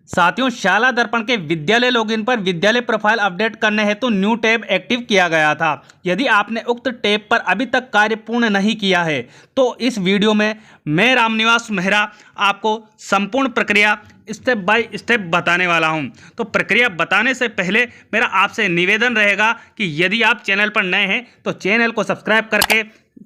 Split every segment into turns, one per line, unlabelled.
साथियों, शाला दर्पण के विद्यालय लॉगिन पर विद्यालय प्रोफाइल अपडेट करने हेतु न्यू टैब एक्टिव किया गया था। यदि आपने उक्त टैब पर अभी तक कार्य पूर्ण नहीं किया है तो इस वीडियो में मैं रामनिवास मेहरा आपको संपूर्ण प्रक्रिया स्टेप बाय स्टेप बताने वाला हूं। तो प्रक्रिया बताने से पहले मेरा आपसे निवेदन रहेगा कि यदि आप चैनल पर नए हैं तो चैनल को सब्सक्राइब करके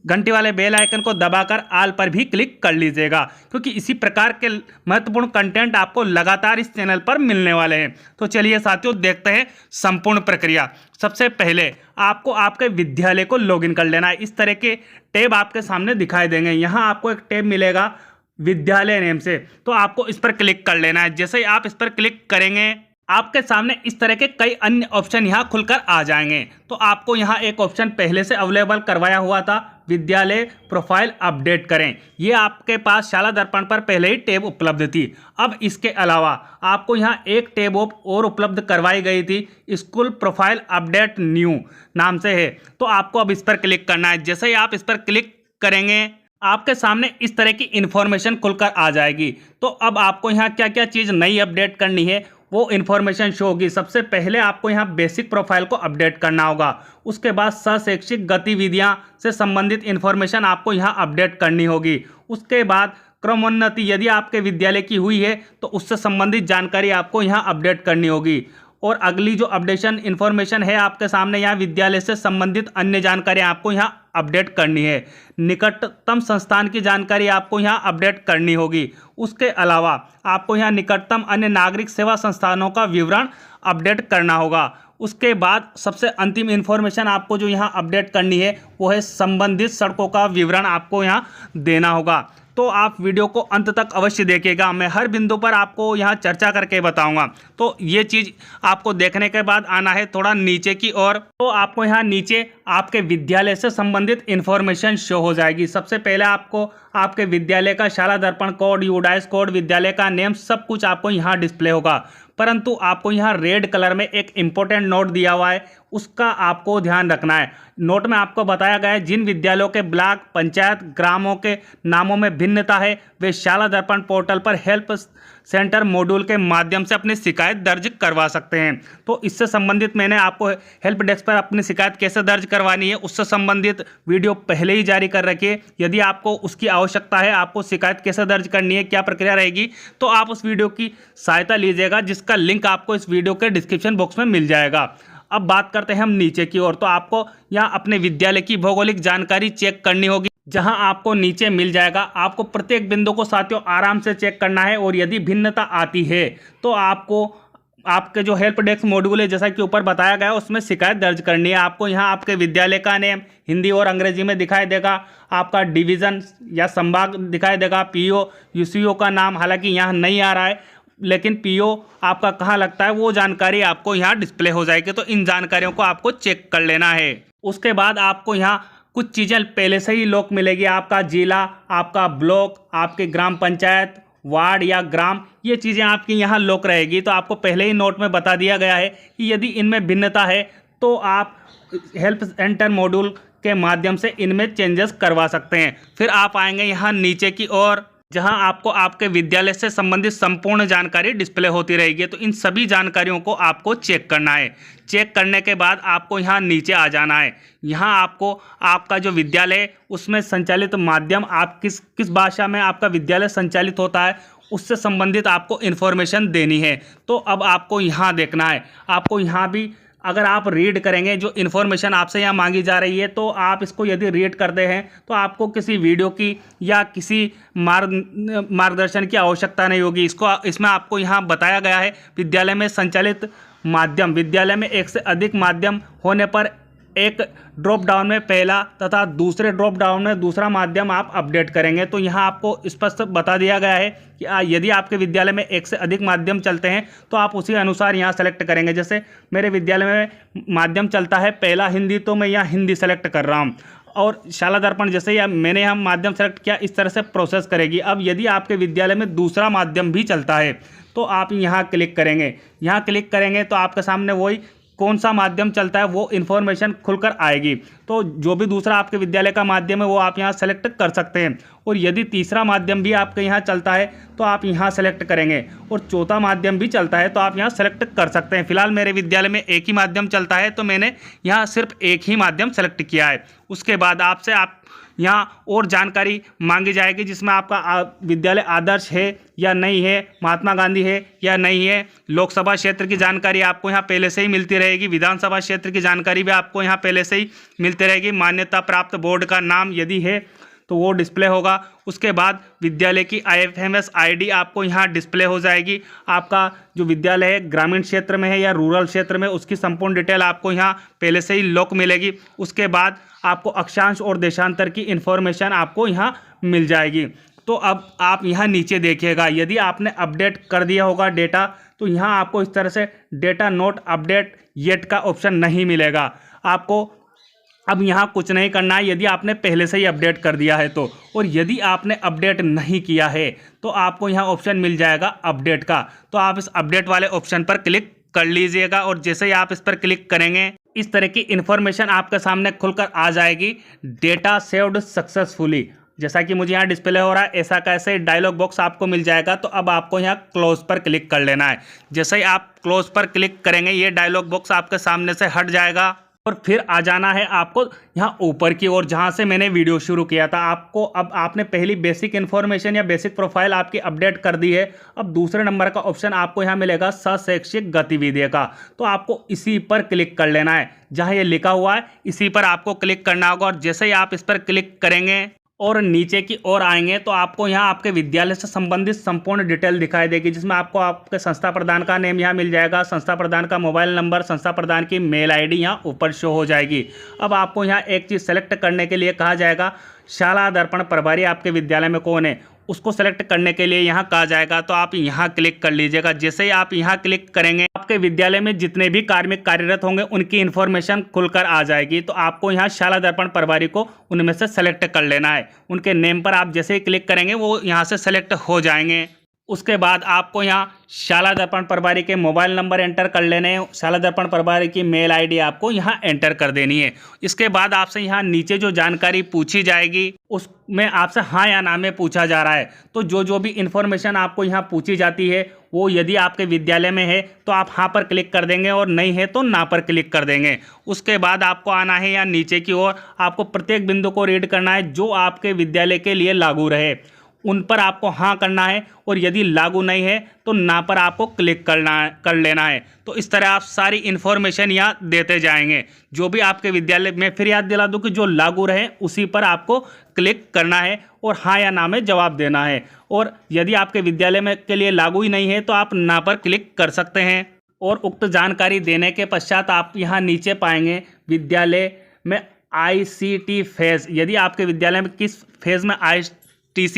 घंटी वाले बेल आइकन को दबाकर ऑल पर भी क्लिक कर लीजिएगा, क्योंकि इसी प्रकार के महत्वपूर्ण कंटेंट आपको लगातार इस चैनल पर मिलने वाले हैं। तो चलिए साथियों, देखते हैं संपूर्ण प्रक्रिया। सबसे पहले आपको आपके विद्यालय को लॉगिन कर लेना है। इस तरह के टैब आपके सामने दिखाई देंगे। यहाँ आपको एक टैब मिलेगा विद्यालय नेम से, तो आपको इस पर क्लिक कर लेना है। जैसे ही आप इस पर क्लिक करेंगे आपके सामने इस तरह के कई अन्य ऑप्शन यहाँ खुलकर आ जाएंगे। तो आपको यहाँ एक ऑप्शन पहले से अवेलेबल करवाया हुआ था, विद्यालय प्रोफाइल अपडेट करें। ये आपके पास शाला दर्पण पर पहले ही टैब उपलब्ध थी। अब इसके अलावा आपको यहाँ एक टैब और उपलब्ध करवाई गई थी, स्कूल प्रोफाइल अपडेट न्यू नाम से है। तो आपको अब इस पर क्लिक करना है। जैसे ही आप इस पर क्लिक करेंगे आपके सामने इस तरह की इंफॉर्मेशन खुलकर आ जाएगी। तो अब आपको यहाँ क्या क्या चीज़ नई अपडेट करनी है वो इन्फॉर्मेशन शो होगी। सबसे पहले आपको यहाँ बेसिक प्रोफाइल को अपडेट करना होगा। उसके बाद शैक्षिक गतिविधियाँ से संबंधित इन्फॉर्मेशन आपको यहाँ अपडेट करनी होगी। उसके बाद क्रमोन्नति यदि आपके विद्यालय की हुई है तो उससे संबंधित जानकारी आपको यहाँ अपडेट करनी होगी। और अगली जो अपडेशन इन्फॉर्मेशन है आपके सामने, यहाँ विद्यालय से संबंधित अन्य जानकारी आपको यहाँ अपडेट करनी है। निकटतम संस्थान की जानकारी आपको यहाँ अपडेट करनी होगी। उसके अलावा आपको यहाँ निकटतम अन्य नागरिक सेवा संस्थानों का विवरण अपडेट करना होगा। उसके बाद सबसे अंतिम इन्फॉर्मेशन आपको जो यहाँ अपडेट करनी है वो है संबंधित सड़कों का विवरण आपको यहाँ देना होगा। तो आप वीडियो को अंत तक अवश्य देखिएगा, मैं हर बिंदु पर आपको यहाँ चर्चा करके बताऊंगा। तो ये चीज़ आपको देखने के बाद आना है थोड़ा नीचे की ओर। तो आपको यहाँ नीचे आपके विद्यालय से संबंधित इन्फॉर्मेशन शो हो जाएगी। सबसे पहले आपको आपके विद्यालय का शाला दर्पण कोड, यूडाइस कोड, विद्यालय का नेम, सब कुछ आपको यहाँ डिस्प्ले होगा। परंतु आपको यहाँ रेड कलर में एक इम्पोर्टेंट नोट दिया हुआ है, उसका आपको ध्यान रखना है। नोट में आपको बताया गया है जिन विद्यालयों के ब्लॉक, पंचायत, ग्रामों के नामों में भिन्नता है वे शाला दर्पण पोर्टल पर हेल्प सेंटर मॉड्यूल के माध्यम से अपनी शिकायत दर्ज करवा सकते हैं। तो इससे संबंधित मैंने आपको हेल्प डेस्क पर अपनी शिकायत कैसे दर्ज करवानी है उससे संबंधित वीडियो पहले ही जारी कर रखी है। यदि आपको उसकी आवश्यकता है, आपको शिकायत कैसे दर्ज करनी है, क्या प्रक्रिया रहेगी, तो आप उस वीडियो की सहायता लीजिएगा, जिसका लिंक आपको इस वीडियो के डिस्क्रिप्शन बॉक्स में मिल जाएगा। अब बात करते हैं हम नीचे की ओर। तो आपको यहाँ अपने विद्यालय की भौगोलिक जानकारी चेक करनी होगी, जहां आपको नीचे मिल जाएगा। आपको प्रत्येक बिंदु को साथियों आराम से चेक करना है, और यदि भिन्नता आती है तो आपको आपके जो हेल्प डेस्क मॉड्यूल है, जैसा कि ऊपर बताया गया है, उसमें शिकायत दर्ज करनी है। आपको यहाँ आपके विद्यालय का नेम हिंदी और अंग्रेजी में दिखाई देगा, आपका डिवीज़न या संभाग दिखाई देगा, पीओ, यूसीओ का नाम हालांकि यहाँ नहीं आ रहा है, लेकिन पीओ आपका कहाँ लगता है वो जानकारी आपको यहाँ डिस्प्ले हो जाएगी। तो इन जानकारियों को आपको चेक कर लेना है। उसके बाद आपको यहाँ कुछ चीज़ें पहले से ही लॉक मिलेगी, आपका जिला, आपका ब्लॉक, आपके ग्राम पंचायत, वार्ड या ग्राम, ये चीज़ें आपकी यहाँ लॉक रहेगी। तो आपको पहले ही नोट में बता दिया गया है कि यदि इनमें भिन्नता है तो आप हेल्प सेंटर मॉड्यूल के माध्यम से इनमें चेंजेस करवा सकते हैं। फिर आप आएंगे यहाँ नीचे की ओर, जहां आपको आपके विद्यालय से संबंधित संपूर्ण जानकारी डिस्प्ले होती रहेगी। तो इन सभी जानकारियों को आपको चेक करना है। चेक करने के बाद आपको यहाँ नीचे आ जाना है। यहाँ आपको आपका जो विद्यालय है उसमें संचालित माध्यम, आप किस भाषा में आपका विद्यालय संचालित होता है उससे संबंधित आपको इन्फॉर्मेशन देनी है। तो अब आपको यहाँ देखना है। आपको यहाँ भी अगर आप रीड करेंगे जो इन्फॉर्मेशन आपसे यहाँ मांगी जा रही है, तो आप इसको यदि रीड करते हैं तो आपको किसी वीडियो की या किसी मार्गदर्शन की आवश्यकता नहीं होगी। इसमें आपको यहाँ बताया गया है विद्यालय में संचालित माध्यम, विद्यालय में एक से अधिक माध्यम होने पर एक ड्रॉप डाउन में पहला तथा दूसरे ड्रॉप डाउन में दूसरा माध्यम आप अपडेट करेंगे। तो यहाँ आपको स्पष्ट बता दिया गया है कि यदि आपके विद्यालय में एक से अधिक माध्यम चलते हैं तो आप उसी अनुसार यहाँ सेलेक्ट करेंगे। जैसे मेरे विद्यालय में माध्यम चलता है पहला हिंदी, तो मैं यहाँ हिंदी सेलेक्ट कर रहा हूँ। और शाला दर्पण जैसे ही मैंने यहाँ माध्यम सेलेक्ट किया, इस तरह से प्रोसेस करेगी। अब यदि आपके विद्यालय में दूसरा माध्यम भी चलता है तो आप यहाँ क्लिक करेंगे। यहाँ क्लिक करेंगे तो आपके सामने वही कौन सा माध्यम चलता है वो इन्फॉर्मेशन खुलकर आएगी। तो जो भी दूसरा आपके विद्यालय का माध्यम है वो आप यहाँ सेलेक्ट कर सकते हैं, और यदि तीसरा माध्यम भी आपके यहाँ चलता है तो आप यहाँ सेलेक्ट करेंगे, और चौथा माध्यम भी चलता है तो आप यहाँ सेलेक्ट कर सकते हैं। फिलहाल मेरे विद्यालय में एक ही माध्यम चलता है तो मैंने यहाँ सिर्फ एक ही माध्यम सेलेक्ट किया है। उसके बाद आपसे यहाँ और जानकारी मांगी जाएगी, जिसमें आपका विद्यालय आदर्श है या नहीं है, महात्मा गांधी है या नहीं है, लोकसभा क्षेत्र की जानकारी आपको यहाँ पहले से ही मिलती रहेगी, विधानसभा क्षेत्र की जानकारी भी आपको यहाँ पहले से ही मिलती रहेगी, मान्यता प्राप्त बोर्ड का नाम यदि है तो वो डिस्प्ले होगा। उसके बाद विद्यालय की IFMS ID आपको यहाँ डिस्प्ले हो जाएगी। आपका जो विद्यालय है ग्रामीण क्षेत्र में है या रूरल क्षेत्र में, उसकी संपूर्ण डिटेल आपको यहाँ पहले से ही लॉक मिलेगी। उसके बाद आपको अक्षांश और देशांतर की इन्फॉर्मेशन आपको यहाँ मिल जाएगी। तो अब आप यहाँ नीचे देखिएगा, यदि आपने अपडेट कर दिया होगा डेटा तो यहाँ आपको इस तरह से डेटा नोट अपडेट येट का ऑप्शन नहीं मिलेगा। आपको अब यहाँ कुछ नहीं करना है यदि आपने पहले से ही अपडेट कर दिया है तो, और यदि आपने अपडेट नहीं किया है तो आपको यहाँ ऑप्शन मिल जाएगा अपडेट का। तो आप इस अपडेट वाले ऑप्शन पर क्लिक कर लीजिएगा, और जैसे ही आप इस पर क्लिक करेंगे इस तरह की इन्फॉर्मेशन आपके सामने खुलकर आ जाएगी, डेटा सेव्ड सक्सेसफुली। जैसा कि मुझे यहाँ डिस्प्ले हो रहा है ऐसा कैसे डायलॉग बॉक्स आपको मिल जाएगा। तो अब आपको यहाँ क्लोज पर क्लिक कर लेना है। जैसे ही आप क्लोज पर क्लिक करेंगे ये डायलॉग बॉक्स आपके सामने से हट जाएगा, और फिर आ जाना है आपको यहाँ ऊपर की ओर जहाँ से मैंने वीडियो शुरू किया था। आपको अब आपने पहली बेसिक इन्फॉर्मेशन या बेसिक प्रोफाइल आपकी अपडेट कर दी है। अब दूसरे नंबर का ऑप्शन आपको यहाँ मिलेगा शैक्षिक गतिविधि का, तो आपको इसी पर क्लिक कर लेना है। जहाँ ये लिखा हुआ है इसी पर आपको क्लिक करना होगा, और जैसे ही आप इस पर क्लिक करेंगे और नीचे की ओर आएंगे तो आपको यहाँ आपके विद्यालय से संबंधित संपूर्ण डिटेल दिखाई देगी, जिसमें आपको आपके संस्था प्रधान का नेम यहाँ मिल जाएगा, संस्था प्रधान का मोबाइल नंबर, संस्था प्रधान की मेल ID यहाँ ऊपर शो हो जाएगी। अब आपको यहाँ एक चीज़ सेलेक्ट करने के लिए कहा जाएगा, शाला दर्पण प्रभारी आपके विद्यालय में कौन है उसको सेलेक्ट करने के लिए यहाँ कहा जाएगा। तो आप यहाँ क्लिक कर लीजिएगा। जैसे ही आप यहाँ क्लिक करेंगे आपके विद्यालय में जितने भी कार्मिक कार्यरत होंगे उनकी इन्फॉर्मेशन खुलकर आ जाएगी। तो आपको यहाँ शाला दर्पण प्रभारी को उनमें से सेलेक्ट कर लेना है। उनके नेम पर आप जैसे ही क्लिक करेंगे वो यहाँ से सेलेक्ट हो जाएंगे। उसके बाद आपको यहाँ शाला दर्पण प्रभारी के मोबाइल नंबर एंटर कर लेने हैं, शाला दर्पण प्रभारी की मेल ID आपको यहाँ एंटर कर देनी है। इसके बाद आपसे यहाँ नीचे जो जानकारी पूछी जाएगी उसमें आपसे हाँ या ना में पूछा जा रहा है। तो जो भी इन्फॉर्मेशन आपको यहाँ पूछी जाती है वो यदि आपके विद्यालय में है तो आप हाँ पर क्लिक कर देंगे, और नहीं है तो ना पर क्लिक कर देंगे। उसके बाद आपको आना है यहाँ नीचे की ओर, आपको प्रत्येक बिंदु को रीड करना है जो आपके विद्यालय के लिए लागू रहे, उन पर आपको हाँ करना है, और यदि लागू नहीं है तो ना पर आपको क्लिक कर लेना है। तो इस तरह आप सारी इन्फॉर्मेशन यहाँ देते जाएंगे जो भी आपके विद्यालय में। फिर याद दिला दूँ कि जो लागू रहे उसी पर आपको क्लिक करना है और हाँ या ना में जवाब देना है, और यदि आपके विद्यालय में के लिए लागू ही नहीं है तो आप ना पर क्लिक कर सकते हैं। और उक्त जानकारी देने के पश्चात आप यहाँ नीचे पाएंगे विद्यालय में ICT फेज़, यदि आपके विद्यालय में किस फेज़ में ICT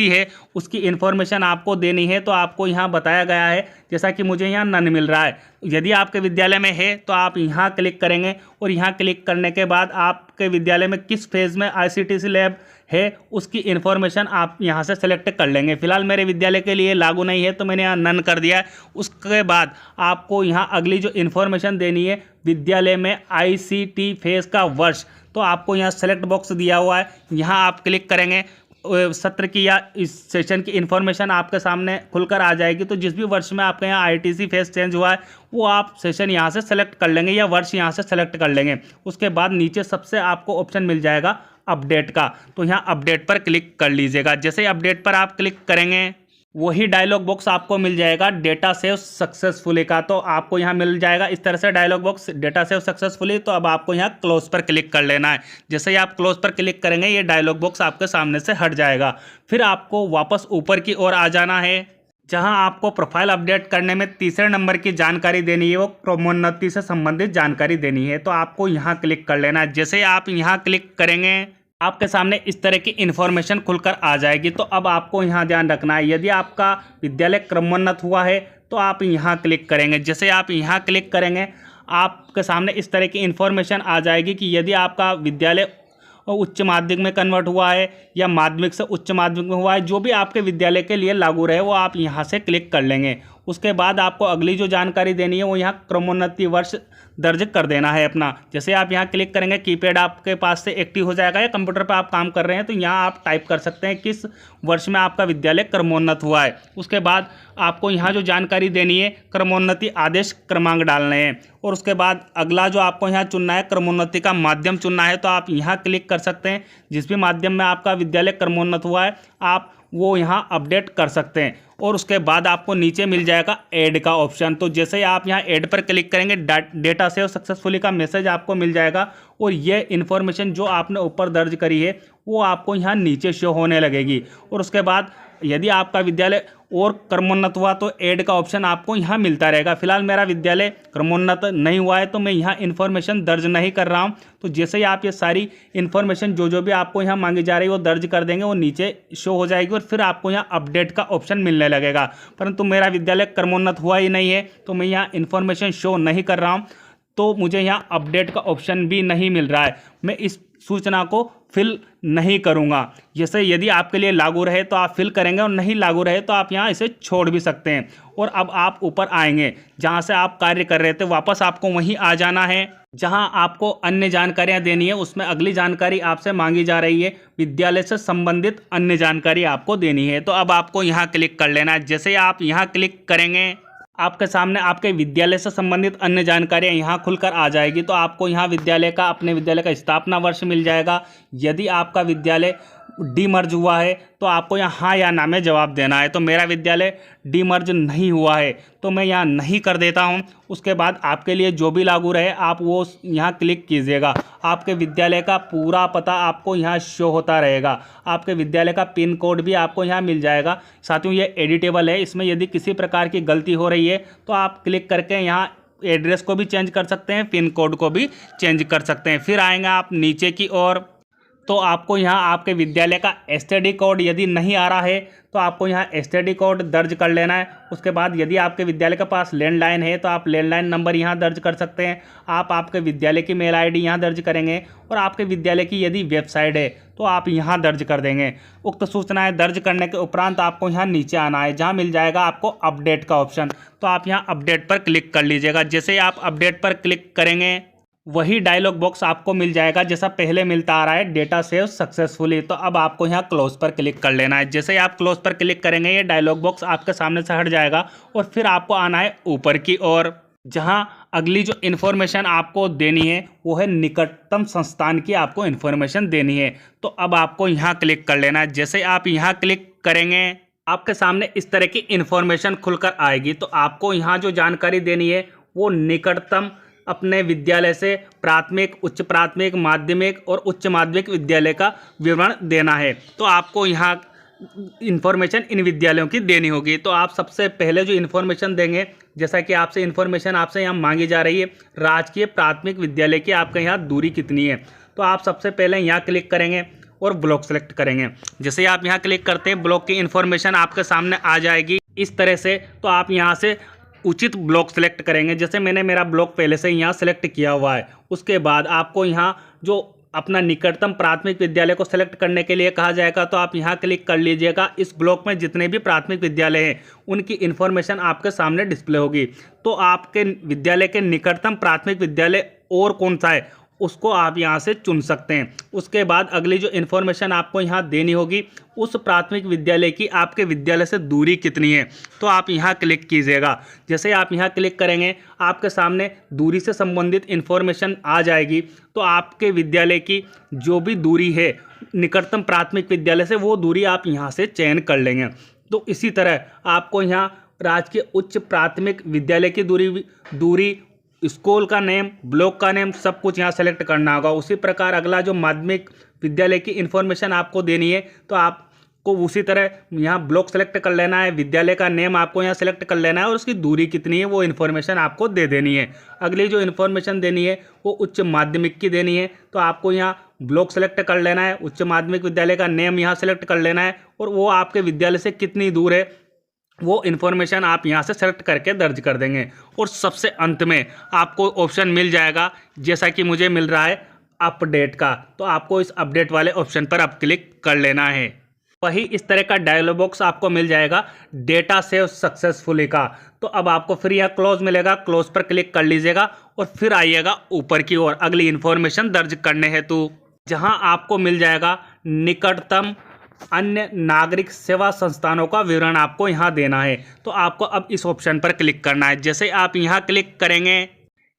है उसकी इन्फॉर्मेशन आपको देनी है। तो आपको यहाँ बताया गया है, जैसा कि मुझे यहाँ नन मिल रहा है। यदि आपके विद्यालय में है तो आप यहाँ क्लिक करेंगे, और यहाँ क्लिक करने के बाद आपके विद्यालय में किस फेज़ में ICTC लैब है उसकी इन्फॉर्मेशन आप यहाँ से सेलेक्ट कर लेंगे। फिलहाल मेरे विद्यालय के लिए लागू नहीं है तो मैंने यहाँ नन कर दिया है। उसके बाद आपको यहाँ अगली जो इन्फॉर्मेशन देनी है विद्यालय में ICT फेज़ का वर्ष, तो आपको यहाँ सेलेक्ट बॉक्स दिया हुआ है, यहाँ आप क्लिक करेंगे, सत्र की या इस सेशन की इन्फॉर्मेशन आपके सामने खुलकर आ जाएगी। तो जिस भी वर्ष में आपके यहाँ ITC फेज़ चेंज हुआ है वो आप सेशन यहाँ से सेलेक्ट कर लेंगे या वर्ष यहाँ से सेलेक्ट कर लेंगे। उसके बाद नीचे सबसे आपको ऑप्शन मिल जाएगा अपडेट का, तो यहाँ अपडेट पर क्लिक कर लीजिएगा। जैसे ही अपडेट पर आप क्लिक करेंगे वही डायलॉग बॉक्स आपको मिल जाएगा डेटा सेव सक्सेसफुली का। तो आपको यहाँ मिल जाएगा इस तरह से dialogue box data save successfully. तो अब आपको यहाँ क्लोज पर क्लिक कर लेना है। जैसे ही आप क्लोज पर क्लिक करेंगे ये डायलॉग बॉक्स आपके सामने से हट जाएगा। फिर आपको वापस ऊपर की ओर आ जाना है, जहां आपको प्रोफाइल अपडेट करने में तीसरे नंबर की जानकारी देनी है, वो क्रमोन्नति से संबंधित जानकारी देनी है। तो आपको यहाँ क्लिक कर लेना है। जैसे आप यहाँ क्लिक करेंगे आपके सामने इस तरह की इन्फॉर्मेशन खुलकर आ जाएगी। तो अब आपको यहाँ ध्यान रखना है, यदि आपका विद्यालय क्रमोन्नत हुआ है तो आप यहाँ क्लिक करेंगे। जैसे आप यहाँ क्लिक करेंगे आपके सामने इस तरह की इन्फॉर्मेशन आ जाएगी कि यदि आपका विद्यालय उच्च माध्यमिक में कन्वर्ट हुआ है या माध्यमिक से उच्च माध्यमिक में हुआ है, जो भी आपके विद्यालय के लिए लागू रहे वो आप यहाँ से क्लिक कर लेंगे। उसके बाद आपको अगली जो जानकारी देनी है वो यहाँ क्रमोन्नति वर्ष दर्ज कर देना है अपना। जैसे आप यहाँ क्लिक करेंगे, कीपैड आपके पास से एक्टिव हो जाएगा या कंप्यूटर पर आप काम कर रहे हैं तो यहाँ आप टाइप कर सकते हैं किस वर्ष में आपका विद्यालय क्रमोन्नत हुआ है। उसके बाद आपको यहाँ जो जानकारी देनी है क्रमोन्नति आदेश क्रमांक डालने हैं और उसके बाद अगला जो आपको यहाँ चुनना है क्रमोन्नति का माध्यम चुनना है। तो आप यहाँ क्लिक कर सकते हैं, जिस भी माध्यम में आपका विद्यालय क्रमोन्नत हुआ है आप वो यहाँ अपडेट कर सकते हैं। और उसके बाद आपको नीचे मिल जाएगा ऐड का ऑप्शन। तो जैसे ही आप यहाँ ऐड पर क्लिक करेंगे डेटा सेव सक्सेसफुली का मैसेज आपको मिल जाएगा और ये इन्फॉर्मेशन जो आपने ऊपर दर्ज करी है वो आपको यहाँ नीचे शो होने लगेगी। और उसके बाद यदि आपका विद्यालय और क्रमोन्नत हुआ तो ऐड का ऑप्शन आपको यहाँ मिलता रहेगा। फिलहाल मेरा विद्यालय क्रमोन्नत नहीं हुआ है तो मैं यहाँ इन्फॉर्मेशन दर्ज नहीं कर रहा हूँ। तो जैसे ही आप ये सारी इन्फॉर्मेशन जो भी आपको यहाँ मांगी जा रही है वो दर्ज कर देंगे, वो नीचे शो हो जाएगी और फिर आपको यहाँ अपडेट का ऑप्शन मिलने लगेगा। परंतु मेरा विद्यालय क्रमोन्नत हुआ ही नहीं है तो मैं यहाँ इन्फॉर्मेशन शो नहीं कर रहा हूँ, तो मुझे यहाँ अपडेट का ऑप्शन भी नहीं मिल रहा है। मैं इस सूचना को फिल नहीं करूँगा। जैसे यदि आपके लिए लागू रहे तो आप फिल करेंगे और नहीं लागू रहे तो आप यहाँ इसे छोड़ भी सकते हैं। और अब आप ऊपर आएंगे, जहाँ से आप कार्य कर रहे थे वापस आपको वहीं आ जाना है जहाँ आपको अन्य जानकारियाँ देनी है। उसमें अगली जानकारी आपसे मांगी जा रही है, विद्यालय से संबंधित अन्य जानकारी आपको देनी है। तो अब आपको यहाँ क्लिक कर लेना है। जैसे आप यहाँ क्लिक करेंगे आपके सामने आपके विद्यालय से संबंधित अन्य जानकारियाँ यहाँ खुलकर आ जाएगी। तो आपको यहाँ विद्यालय का अपने विद्यालय का स्थापना वर्ष मिल जाएगा। यदि आपका विद्यालय डीमर्ज हुआ है तो आपको यहाँ हाँ या ना में जवाब देना है। तो मेरा विद्यालय डीमर्ज नहीं हुआ है तो मैं यहाँ नहीं कर देता हूँ। उसके बाद आपके लिए जो भी लागू रहे आप वो यहाँ क्लिक कीजिएगा। आपके विद्यालय का पूरा पता आपको यहाँ शो होता रहेगा। आपके विद्यालय का पिन कोड भी आपको यहाँ मिल जाएगा। साथियों ये एडिटेबल है, इसमें यदि किसी प्रकार की गलती हो रही है तो आप क्लिक करके यहाँ एड्रेस को भी चेंज कर सकते हैं, पिन कोड को भी चेंज कर सकते हैं। फिर आएंगे आप नीचे की ओर तो आपको यहाँ आपके विद्यालय का एसटीडी कोड यदि नहीं आ रहा है तो आपको यहाँ एसटीडी कोड दर्ज कर लेना है। उसके बाद यदि आपके विद्यालय के पास लैंडलाइन है तो आप लैंडलाइन नंबर यहाँ दर्ज कर सकते हैं। आप आपके विद्यालय की मेल आईडी यहाँ दर्ज करेंगे और आपके विद्यालय की यदि वेबसाइट है तो आप यहाँ दर्ज कर देंगे। उक्त सूचनाएं दर्ज करने के उपरांत आपको यहाँ नीचे आना है, जहाँ मिल जाएगा आपको अपडेट का ऑप्शन। तो आप यहाँ अपडेट पर क्लिक कर लीजिएगा। जैसे ही आप अपडेट पर क्लिक करेंगे वही डायलॉग बॉक्स आपको मिल जाएगा जैसा पहले मिलता आ रहा है, डेटा सेव सक्सेसफुली। तो अब आपको यहाँ क्लोज पर क्लिक कर लेना है। जैसे ही आप क्लोज पर क्लिक करेंगे ये डायलॉग बॉक्स आपके सामने से हट जाएगा और फिर आपको आना है ऊपर की ओर, जहाँ अगली जो इन्फॉर्मेशन आपको देनी है वो है निकटतम संस्थान की आपको इन्फॉर्मेशन देनी है। तो अब आपको यहाँ क्लिक कर लेना है। जैसे आप यहाँ क्लिक करेंगे आपके सामने इस तरह की इन्फॉर्मेशन खुलकर आएगी। तो आपको यहाँ जो जानकारी देनी है वो निकटतम अपने विद्यालय से प्राथमिक, उच्च प्राथमिक, माध्यमिक और उच्च माध्यमिक विद्यालय का विवरण देना है। तो आपको यहाँ इन्फॉर्मेशन इन विद्यालयों की देनी होगी। तो आप सबसे पहले जो इन्फॉर्मेशन देंगे, जैसा कि आपसे इन्फॉर्मेशन आपसे यहाँ मांगी जा रही है, राजकीय प्राथमिक विद्यालय की आपके यहाँ दूरी कितनी है। तो आप सबसे पहले यहाँ क्लिक करेंगे और ब्लॉक सेलेक्ट करेंगे। जैसे आप यहाँ क्लिक करते हैं ब्लॉक की इन्फॉर्मेशन आपके सामने आ जाएगी इस तरह से। तो आप यहाँ से उचित ब्लॉक सेलेक्ट करेंगे। जैसे मैंने मेरा ब्लॉक पहले से यहाँ सेलेक्ट किया हुआ है। उसके बाद आपको यहाँ जो अपना निकटतम प्राथमिक विद्यालय को सेलेक्ट करने के लिए कहा जाएगा तो आप यहाँ क्लिक कर लीजिएगा। इस ब्लॉक में जितने भी प्राथमिक विद्यालय हैं उनकी इन्फॉर्मेशन आपके सामने डिस्प्ले होगी। तो आपके विद्यालय के निकटतम प्राथमिक विद्यालय और कौन सा है उसको आप यहाँ से चुन सकते हैं। उसके बाद अगली जो इन्फॉर्मेशन आपको यहाँ देनी होगी उस प्राथमिक विद्यालय की आपके विद्यालय से दूरी कितनी है। तो आप यहाँ क्लिक कीजिएगा। जैसे आप यहाँ क्लिक करेंगे आपके सामने दूरी से संबंधित इन्फॉर्मेशन आ जाएगी। तो आपके विद्यालय की जो भी दूरी है निकटतम प्राथमिक विद्यालय से वो दूरी आप यहाँ से चयन कर लेंगे। तो इसी तरह आपको यहाँ राजकीय उच्च प्राथमिक विद्यालय की दूरी स्कूल का नेम, ब्लॉक का नेम सब कुछ यहाँ सेलेक्ट करना होगा। उसी प्रकार अगला जो माध्यमिक विद्यालय की इन्फॉर्मेशन आपको देनी है तो आपको उसी तरह यहाँ ब्लॉक सेलेक्ट कर लेना है, विद्यालय का नेम आपको यहाँ सेलेक्ट कर लेना है और उसकी दूरी कितनी है वो इन्फॉर्मेशन आपको दे देनी है। अगली जो इन्फॉर्मेशन देनी है वो उच्च माध्यमिक की देनी है। तो आपको यहाँ ब्लॉक सेलेक्ट कर लेना है, उच्च माध्यमिक विद्यालय का नेम यहाँ सेलेक्ट कर लेना है और वो आपके विद्यालय से कितनी दूर है वो इन्फॉर्मेशन आप यहाँ से सेलेक्ट करके दर्ज कर देंगे। और सबसे अंत में आपको ऑप्शन मिल जाएगा जैसा कि मुझे मिल रहा है अपडेट का। तो आपको इस अपडेट वाले ऑप्शन पर अब क्लिक कर लेना है। वही इस तरह का डायलॉग बॉक्स आपको मिल जाएगा डेटा सेव सक्सेसफुली का। तो अब आपको फिर यह क्लोज मिलेगा, क्लोज पर क्लिक कर लीजिएगा और फिर आइएगा ऊपर की ओर अगली इन्फॉर्मेशन दर्ज करने हेतु, जहां आपको मिल जाएगा निकटतम अन्य नागरिक सेवा संस्थानों का विवरण आपको यहां देना है। तो आपको अब इस ऑप्शन पर क्लिक करना है। जैसे आप यहां क्लिक करेंगे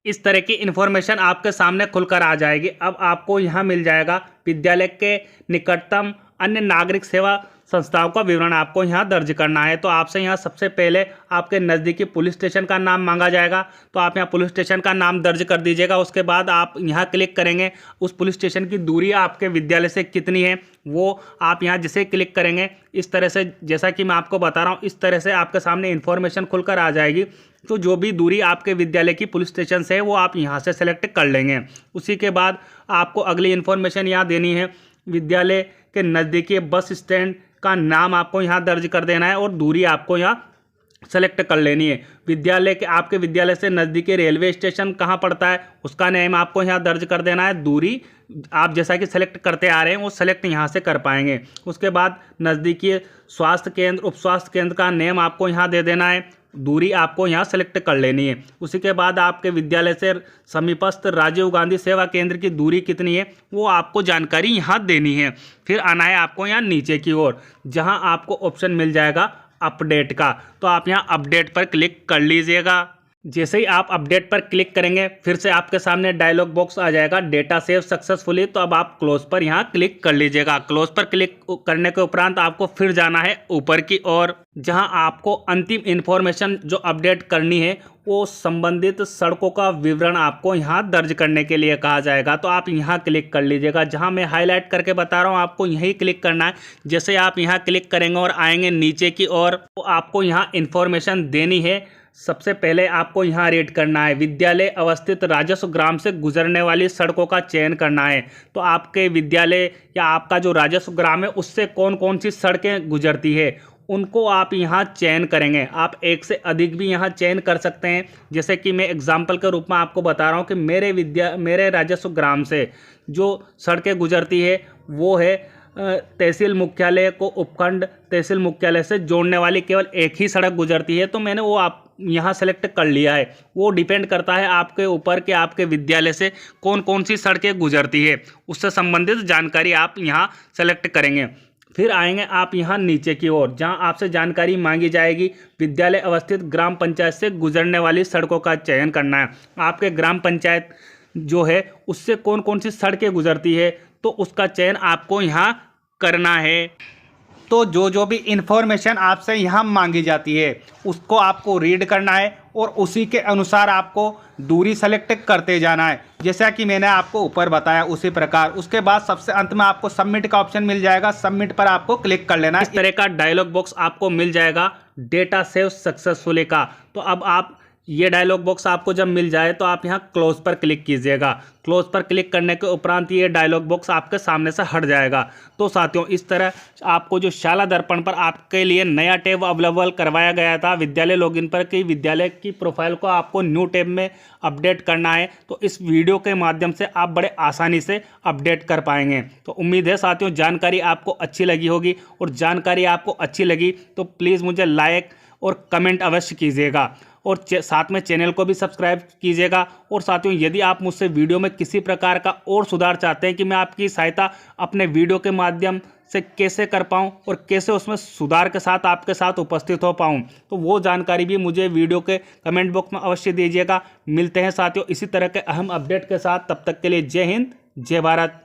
इस तरह की इन्फॉर्मेशन आपके सामने खुलकर आ जाएगी। अब आपको यहां मिल जाएगा विद्यालय के निकटतम अन्य नागरिक सेवा संस्थाओं का विवरण आपको यहां दर्ज करना है। तो आपसे यहां सबसे पहले आपके नज़दीकी पुलिस स्टेशन का नाम मांगा जाएगा। तो आप यहां पुलिस स्टेशन का नाम दर्ज कर दीजिएगा। उसके बाद आप यहां क्लिक करेंगे, उस पुलिस स्टेशन की दूरी आपके विद्यालय से कितनी है वो आप यहां जिसे क्लिक करेंगे इस तरह से, जैसा कि मैं आपको बता रहा हूं, इस तरह से आपके सामने इन्फॉर्मेशन खुलकर आ जाएगी। तो जो भी दूरी आपके विद्यालय की पुलिस स्टेशन से है वो आप यहाँ से सेलेक्ट कर लेंगे। उसी के बाद आपको अगली इन्फॉर्मेशन यहाँ देनी है, विद्यालय के नज़दीकी बस स्टैंड का नाम आपको यहाँ दर्ज कर देना है और दूरी आपको यहाँ सेलेक्ट कर लेनी है। विद्यालय के आपके विद्यालय से नज़दीकी रेलवे स्टेशन कहाँ पड़ता है उसका नेम आपको यहाँ दर्ज कर देना है। दूरी आप जैसा कि सेलेक्ट करते आ रहे हैं वो सेलेक्ट यहाँ से कर पाएंगे। उसके बाद नज़दीकी स्वास्थ्य केंद्र उप स्वास्थ्य केंद्र का नेम आपको यहाँ दे देना है, दूरी आपको यहाँ सेलेक्ट कर लेनी है। उसी के बाद आपके विद्यालय से समीपस्थ राजीव गांधी सेवा केंद्र की दूरी कितनी है वो आपको जानकारी यहाँ देनी है। फिर आना है आपको यहाँ नीचे की ओर, जहाँ आपको ऑप्शन मिल जाएगा अपडेट का। तो आप यहाँ अपडेट पर क्लिक कर लीजिएगा। जैसे ही आप अपडेट पर क्लिक करेंगे फिर से आपके सामने डायलॉग बॉक्स आ जाएगा डेटा सेव सक्सेसफुली। तो अब आप क्लोज पर यहाँ क्लिक कर लीजिएगा। क्लोज पर क्लिक करने के उपरांत आपको फिर जाना है ऊपर की ओर, जहां आपको अंतिम इन्फॉर्मेशन जो अपडेट करनी है वो संबंधित सड़कों का विवरण आपको यहाँ दर्ज करने के लिए कहा जाएगा। तो आप यहाँ क्लिक कर लीजिएगा। जहाँ मैं हाईलाइट करके बता रहा हूँ आपको यहीं क्लिक करना है। जैसे आप यहाँ क्लिक करेंगे और आएंगे नीचे की ओर तो आपको यहाँ इन्फॉर्मेशन देनी है। सबसे पहले आपको यहाँ रेट करना है, विद्यालय अवस्थित राजस्व ग्राम से गुजरने वाली सड़कों का चयन करना है। तो आपके विद्यालय या आपका जो राजस्व ग्राम है उससे कौन कौन सी सड़कें गुजरती है उनको आप यहाँ चयन करेंगे। आप एक से अधिक भी यहाँ चयन कर सकते हैं। जैसे कि मैं एग्जाम्पल के रूप में आपको बता रहा हूँ कि मेरे राजस्व ग्राम से जो सड़कें गुजरती है वो है तहसील मुख्यालय को उपखंड तहसील मुख्यालय से जोड़ने वाली केवल एक ही सड़क गुजरती है। तो मैंने वो आप यहाँ सेलेक्ट कर लिया है। वो डिपेंड करता है आपके ऊपर कि आपके विद्यालय से कौन कौन सी सड़कें गुजरती है, उससे संबंधित जानकारी आप यहाँ सेलेक्ट करेंगे। फिर आएंगे आप यहाँ नीचे की ओर, जहाँ आपसे जानकारी मांगी जाएगी विद्यालय अवस्थित ग्राम पंचायत से गुजरने वाली सड़कों का चयन करना है। आपके ग्राम पंचायत जो है उससे कौन कौन सी सड़कें गुजरती है तो उसका चयन आपको यहाँ करना है। तो जो भी इन्फॉर्मेशन आपसे यहाँ मांगी जाती है उसको आपको रीड करना है और उसी के अनुसार आपको दूरी सेलेक्ट करते जाना है, जैसा कि मैंने आपको ऊपर बताया उसी प्रकार। उसके बाद सबसे अंत में आपको सबमिट का ऑप्शन मिल जाएगा, सबमिट पर आपको क्लिक कर लेना है। इस तरह का डायलॉग बॉक्स आपको मिल जाएगा डेटा सेव सक्सेसफुली का। तो अब आप ये डायलॉग बॉक्स आपको जब मिल जाए तो आप यहाँ क्लोज पर क्लिक कीजिएगा। क्लोज पर क्लिक करने के उपरांत ये डायलॉग बॉक्स आपके सामने से हट जाएगा। तो साथियों इस तरह आपको जो शाला दर्पण पर आपके लिए नया टैब अवेलेबल करवाया गया था विद्यालय लॉगिन पर कि विद्यालय की प्रोफाइल को आपको न्यू टैब में अपडेट करना है, तो इस वीडियो के माध्यम से आप बड़े आसानी से अपडेट कर पाएंगे। तो उम्मीद है साथियों जानकारी आपको अच्छी लगी होगी, और जानकारी आपको अच्छी लगी तो प्लीज़ मुझे लाइक और कमेंट अवश्य कीजिएगा, और साथ में चैनल को भी सब्सक्राइब कीजिएगा। और साथियों यदि आप मुझसे वीडियो में किसी प्रकार का और सुधार चाहते हैं कि मैं आपकी सहायता अपने वीडियो के माध्यम से कैसे कर पाऊं और कैसे उसमें सुधार के साथ आपके साथ उपस्थित हो पाऊं, तो वो जानकारी भी मुझे वीडियो के कमेंट बॉक्स में अवश्य दीजिएगा। मिलते हैं साथियों इसी तरह के अहम अपडेट के साथ, तब तक के लिए जय हिंद जय भारत।